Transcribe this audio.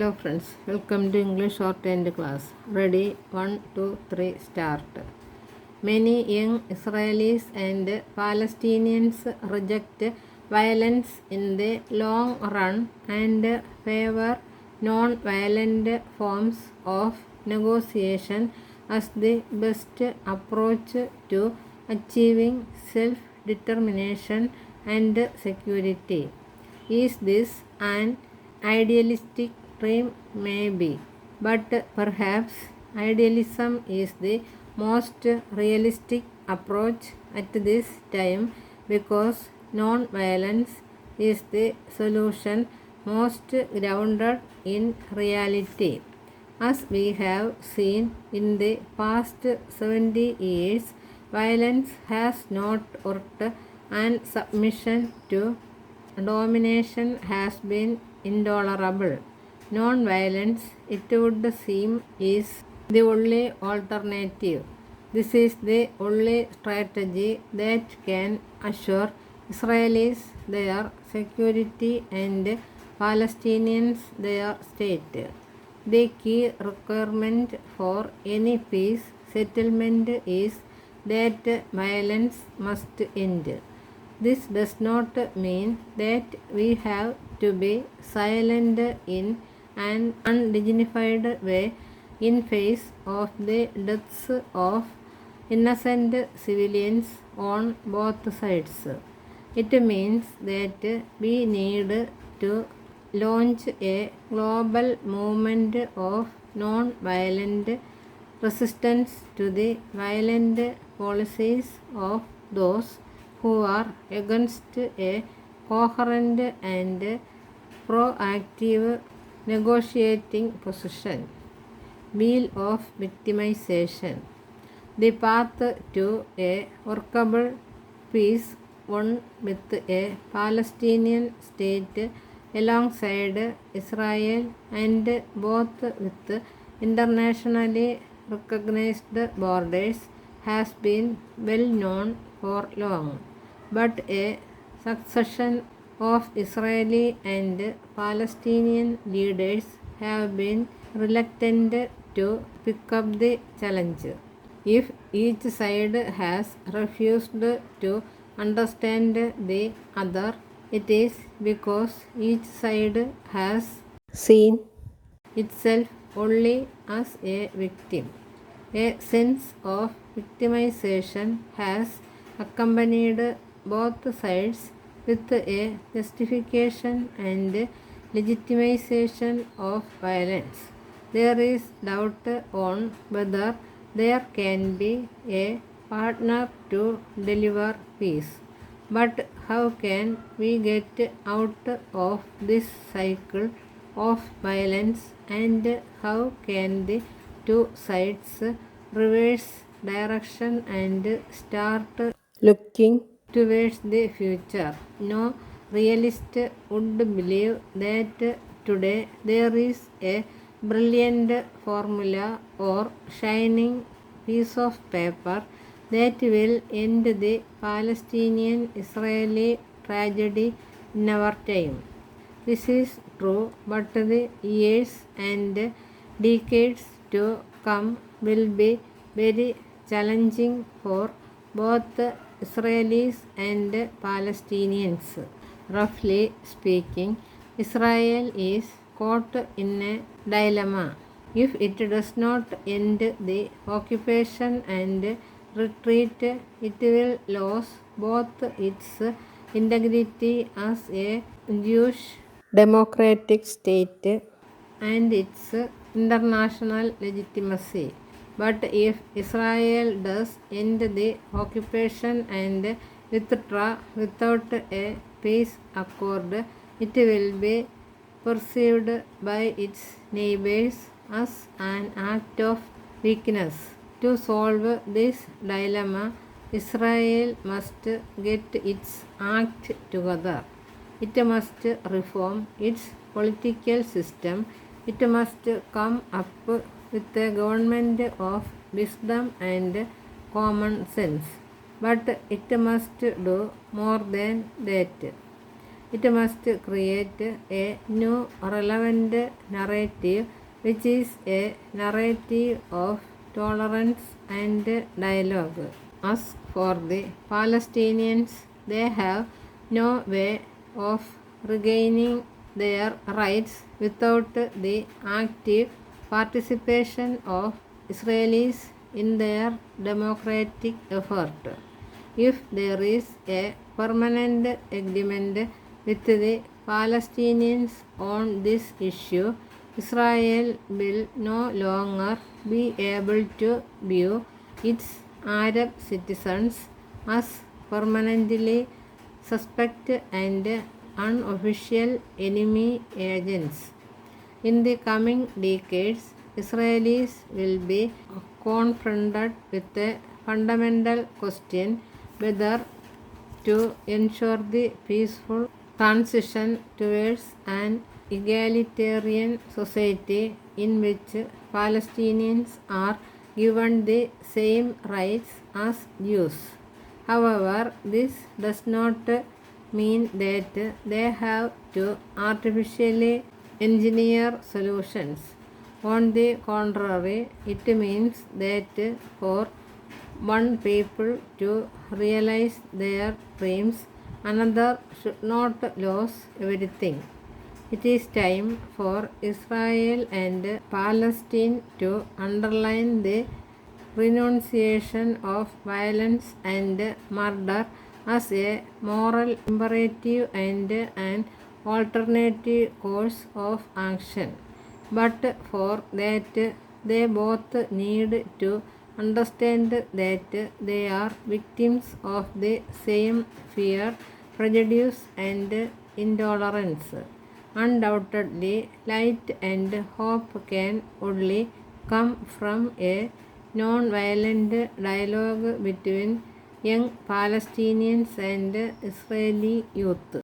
Hello friends, welcome to English Shorthand class. Ready? 1, 2, 3, start. Many young Israelis and Palestinians reject violence in the long run and favor non-violent forms of negotiation as the best approach to achieving self-determination and security. Is this an idealistic dream? Maybe, but perhaps idealism is the most realistic approach at this time because non-violence is the solution most grounded in reality. As we have seen in the past 70 years, violence has not worked and submission to domination has been intolerable. Non-violence, it would seem, is the only alternative. This is the only strategy that can assure Israelis their security and Palestinians their state. The key requirement for any peace settlement is that violence must end. This does not mean that we have to be silent in an undignified way in face of the deaths of innocent civilians on both sides. It means that we need to launch a global movement of non-violent resistance to the violent policies of those who are against a coherent and proactive negotiating position. Wheel of victimization. The path to a workable peace, one with a Palestinian state alongside Israel and both with internationally recognized borders, has been well known for long. But a succession of Israeli and Palestinian leaders have been reluctant to pick up the challenge. If each side has refused to understand the other, it is because each side has seen itself only as a victim. A sense of victimization has accompanied both sides with a justification and legitimization of violence. There is doubt on whether there can be a partner to deliver peace. But how can we get out of this cycle of violence, and how can the two sides reverse direction and start looking towards the future? No realist would believe that today there is a brilliant formula or shining piece of paper that will end the Palestinian-Israeli tragedy in our time. This is true, but the years and decades to come will be very challenging for both Israelis and Palestinians. Roughly speaking, Israel is caught in a dilemma. If it does not end the occupation and retreat, it will lose both its integrity as a Jewish democratic state and its international legitimacy. But if Israel does end the occupation and withdraw without a peace accord, it will be perceived by its neighbors as an act of weakness. To solve this dilemma, Israel must get its act together. It must reform its political system. It must come up with a government of wisdom and common sense. But it must do more than that. It must create a new relevant narrative, which is a narrative of tolerance and dialogue. As for the Palestinians, they have no way of regaining their rights without the active participation of Israelis in their democratic effort. If there is a permanent agreement with the Palestinians on this issue, Israel will no longer be able to view its Arab citizens as permanently suspect and unofficial enemy agents. In the coming decades, Israelis will be confronted with a fundamental question whether to ensure the peaceful transition towards an egalitarian society in which Palestinians are given the same rights as Jews. However, this does not mean that they have to artificially engineer solutions. On the contrary, it means that for one people to realize their dreams, another should not lose everything. It is time for Israel and Palestine to underline the renunciation of violence and murder as a moral imperative and an alternative course of action. But for that, they both need to understand that they are victims of the same fear, prejudice, and intolerance. Undoubtedly, light and hope can only come from a non-violent dialogue between young Palestinians and Israeli youth.